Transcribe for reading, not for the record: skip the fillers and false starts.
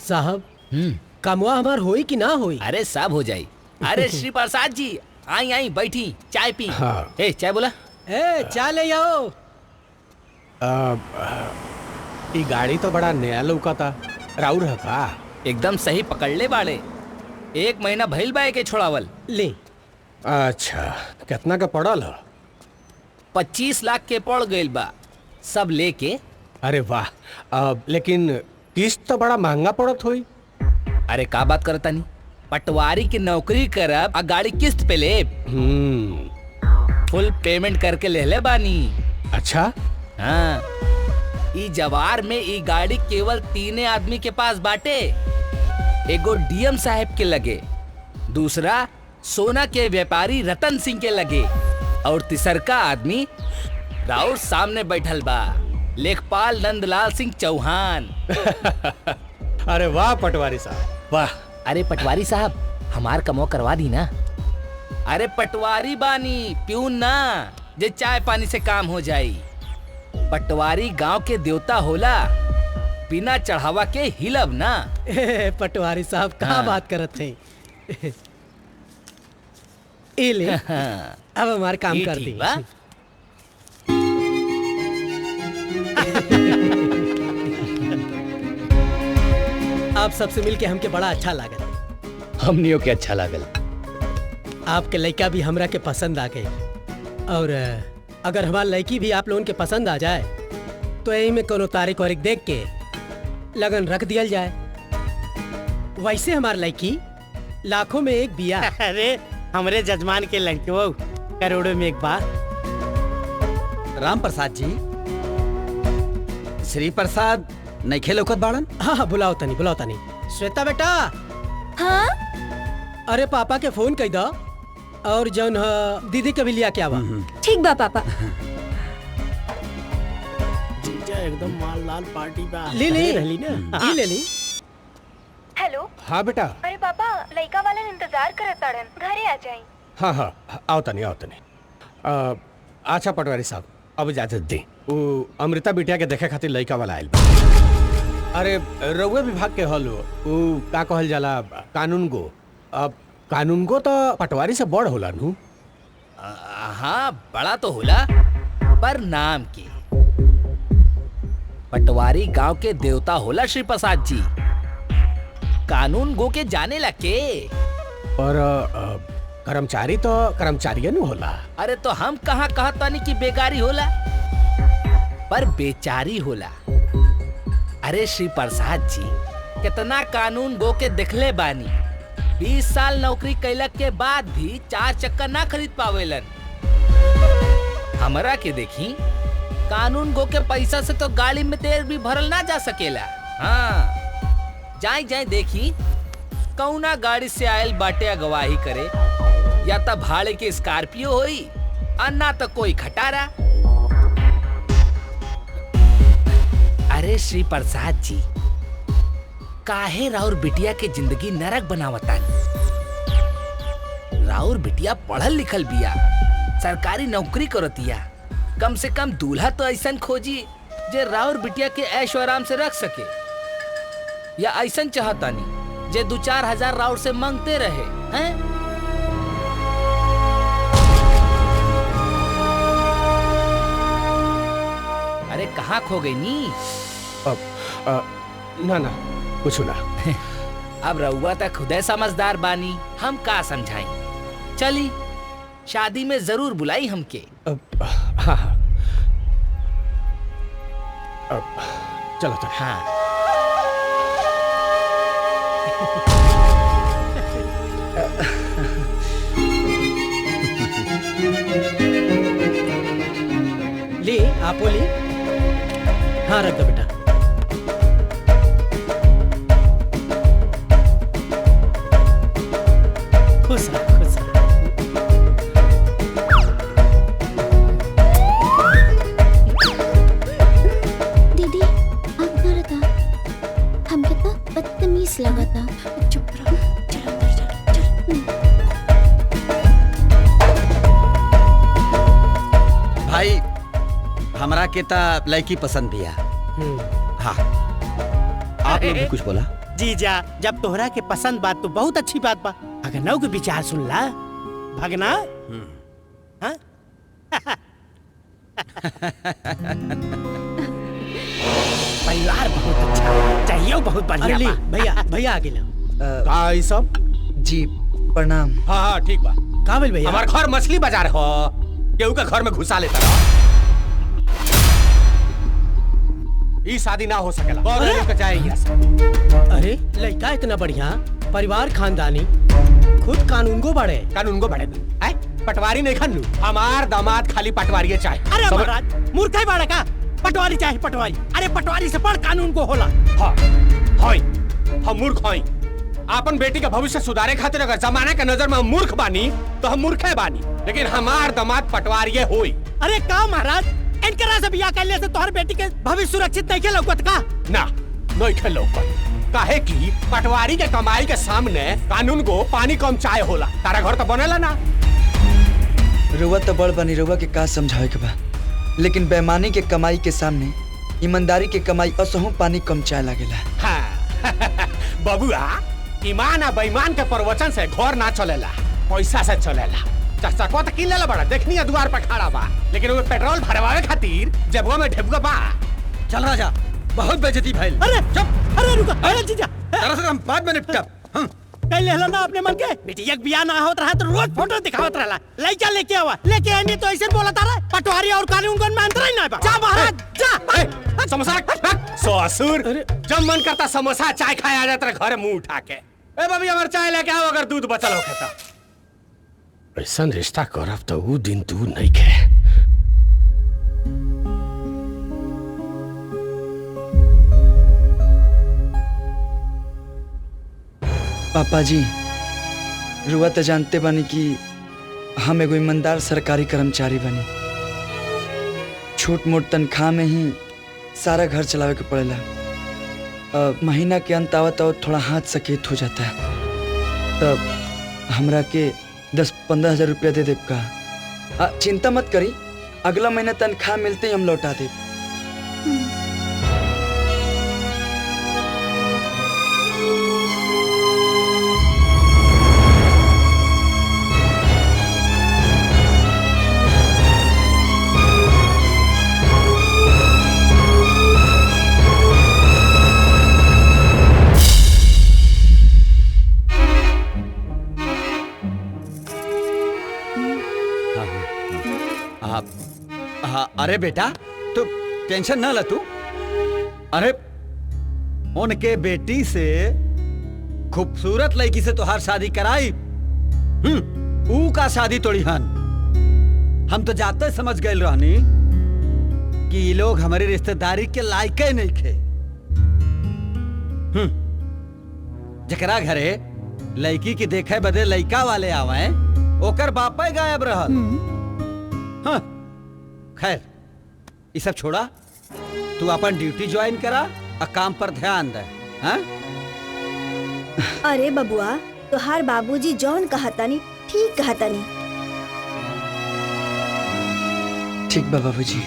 साहब कामवा हमार होई कि ना होई? अरे सब हो जाई। अरे श्री प्रसाद जी आई आई बैठी चाय पी। हाँ। ए चाय बोला। ए चाय ले आओ। ई गाड़ी तो बड़ा नया लौकता, राउर है का? एकदम सही पकड़ ले बाड़े। 1 महीना भइल बा के छोड़ावल। ले। अच्छा, कितना का पड़ल है? 25 लाख के पड़ गइल बा सब लेके। अरे वाह। लेकिन किस्त तो बड़ा महंगा पड़त होई। अरे का बात करता नहीं, पटवारी की नौकरी करब आ गाड़ी किस्त पे ले। फुल पेमेंट करके ले बानी। अच्छा। हाँ, ई जवार में ई गाड़ी केवल 3 आदमी के पास बाटे। एगो डीएम साहब के लगे, दूसरा सोना के व्यापारी रतन सिंह के लगे, और तीसरका आदमी राउर सामने बैठल बा, लेखपाल नंदलाल सिंह चौहान। अरे वाह पटवारी साहब वाह। अरे पटवारी साहब हमार कमो करवा दी ना। अरे पटवारी बानी, प्यून ना जे चाय पानी से काम हो जाई। पटवारी गांव के देवता होला, बिना चढ़ावा के हिलब ना। पटवारी साहब कहाँ बात करत थे। ए ले अब हमार काम कर दी। आप सबसे मिलके हमके बड़ा अच्छा लागल। हमनियों के अच्छा लागल। आपके लड़का भी हमरा के पसंद आ गए, और अगर हमार लड़की भी आप लोगों के पसंद आ जाए तो यही में कोनो तारीख वारीख देख के लगन रख दिया जाए। वैसे हमार लड़की लाखों में एक बिया। अरे हमरे जजमान के लड़के वो करोड़ों में एक बार। राम प्रसाद जी, श्री प्रसाद नइखे लौकत बाड़न? हाँ बुलाओ तनी। श्वेता बेटा। हाँ? अरे पापा के फोन कई दो, और जौन दीदी के भी लिया क्या बा। ठीक बा पापा। जीजा एकदम माल लाल पार्टी बा। ले ले ना। ले ली। हेलो। हाँ बेटा। अरे पापा लइका वाला इंतजार करत ताड़न, घरे आ जाई। हाँ आओ तनी। अच्छा पटवारी साहब अब इजाजत दी। वो अमृता बिटिया के देखे खातिर लइका वाला आयल बा। अरे रउए विभाग के हल वो का कहल जाला, कानून गो। अब कानून गो तो पटवारी से बड़ होला नु। हाँ बड़ा तो होला, पर नाम के पटवारी गांव के देवता होला श्री प्रसाद जी। कानून गो के जाने लगे। पर कर्मचारी तो कर्मचारी नु होला। अरे तो हम कहाँ कहतानी कि बेकारी होला, पर बेचारी होला। अरे श्री प्रसाद जी कितना कानून गो के देखले बानी। 20 साल नौकरी कैलक के बाद भी 4 चक्का ना खरीद पावेलन। हमरा के देखी, कानून गो के पैसा से तो गाड़ी में तेल भी भरल ना जा सकेला। हाँ जाए देखी कौना गाड़ी से आयल बाटे अगवाही करे, या तो भाड़े के स्कॉर्पियो होई, अन्ना तो कोई खटारा। अरे श्री प्रसाद जी काहे राउर बिटिया के जिंदगी नरक बनावता। राउर बिटिया पढ़ल लिखल बिया, सरकारी नौकरी करतिया। कम से कम दूल्हा तो ऐसन खोजी जे राउर बिटिया के ऐश आराम से रख सके, या ऐसन चाहतानी जे 2-4 हजार राउर से मांगते रहे हैं। अरे कहाँ खो गई नी? ना कुछ ना। अब रउआ तक खुदे समझदार बानी, हम का समझाई। चली शादी में जरूर बुलाई हमके। हाँ चलो तो। हाँ ले आपो ले। हाँ रख दो बेटा। खुश रह। दीदी आप घर था, हम कितना बदतमीज लगा था। चुप रहो, चलो अंदर चलो। भाई हमरा के ता लड़की पसंद बिया। हाँ आप लोग भी कुछ बोला? जीजा, जब तोहरा के पसंद बात तो बहुत अच्छी बात बा, अगर नौ के विचार सुन ला भगना। हाँ? परिवार बहुत अच्छा, चाहिए बहुत अरे बढ़िया ली बा। भैया भैया आगे लो। का ई सब? जी प्रणाम। हाँ हाँ ठीक बा। का बोल भैया? हमार घर मछली बाजार हो, केहू के घर में घुसा लेता रहो। ई शादी ना हो सकेला, बहुत लेके जाएगी ऐसा। अरे लड़का इतना बढ़िया, परिवार खानदानी, खुद कानून को बढ़े। कानून को बढ़े दू, पटवारी नहीं खान लू। हमार दामाद खाली पटवारी चाहे। अरे महाराज मूर्ख है बाड़ा का, पटवारी चाहे पटवारी। अरे पटवारी से बड़ कानून को होला। हाँ होई, हम मूर्ख होई। आपन बेटी का भविष्य सुधारे खातिर अगर जमाना के नजर में हम मूर्ख बानी तो हम मूर्खे बानी, लेकिन हमार दामाद पटवारी होई। अरे का महाराज, इनकरा से बियाह करले से तोहर बेटी के भविष्य सुरक्षित नहीं लौकत का? ना नहीं खेलो, काहे कि पटवारी के कमाई के सामने कानून को पानी कम चाय होला। तारा घर तो बनेला ना। रुआ तो बड़ बनी, रुआ के का समझावे के बा, लेकिन बेईमानी के कमाई के सामने ईमानदारी के कमाई असहु पानी कम चाय लागेला। हाँ। बबुआ, ईमान आ बेईमान के प्रवचन से घर ना चलेला, पैसा से चलेला। चकचकवा तो किन लेला बड़ा, देखनी है द्वार पर खड़ा बा, लेकिन वो पेट्रोल भरवावे खातिर जेबवा में ढेबुआ बा। चल राजा, बहुत बेइज्जती भइल। अरे चुप, अरे रुको, अरे जीजा। दरअसल हम बाद में निपटब। कल लेहला ना अपने मन के बेटिया के बियाह ना होत रहा तो रोज फोटो दिखावत रहला। लइका लेके आवा, लेके आनी तो ऐसे बोलता रहा। पटवारी और कानून को में अंतर ही ना बा। जा महाराज जा। समोसा ससुर, जब मन करता समोसा चाय खाए आ जाता घर मुंह उठा के। ए बबी हमार चाय लेके आओ, अगर दूध बचल हो तो। ऐसा रिश्ता करब तो वो दिन तू नहीं खे। पापा जी, रुआ तो जानते बानी कि हम एगो ईमानदार सरकारी कर्मचारी बनी। छोट मोट तनख्वाह में ही सारा घर चलावे के पड़ेला। महीना के अंत आवत थोड़ा हाथ सकेत हो जाता है, तब हमरा के 10-15 हजार रुपया दे देब का? चिंता मत करी, अगला महीना तनख्वाह मिलते ही हम लौटा देब। अरे बेटा, तू टेंशन ना ला तू। अरे उनके बेटी से खूबसूरत लड़की से तोहार शादी कराई। ऊ का शादी तोड़ी हन। हम तो जाते समझ गए रहनी कि ये लोग हमारी रिश्तेदारी के लायक ही नहीं थे। जकरा घरे लड़की की देखे बदे लड़का वाले आवे, ओकर बापा गायब रहल। हाँ, खैर ये सब छोड़ा, तू अपन ड्यूटी ज्वाइन करा और काम पर ध्यान दे। हाँ? अरे बबुआ, तोहार बाबूजी जौन कहतानी ठीक कहतानी। ठीक बा बाबूजी।